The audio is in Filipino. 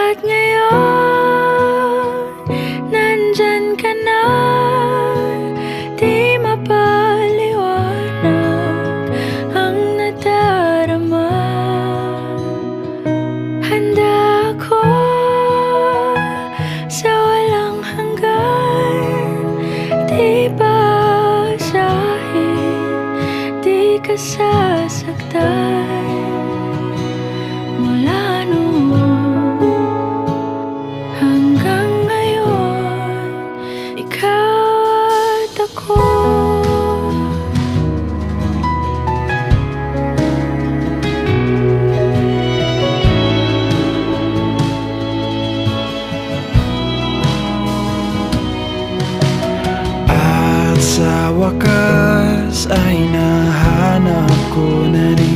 At ngayon, nandyan ka na. Di mapaliwanag ang nadarama. Handa ako sa walang hanggan. Di basahin, di ka sasaktan. Mula noon hanggang ngayon, ikaw at ako. At sa wakas ay nahanap ko na rin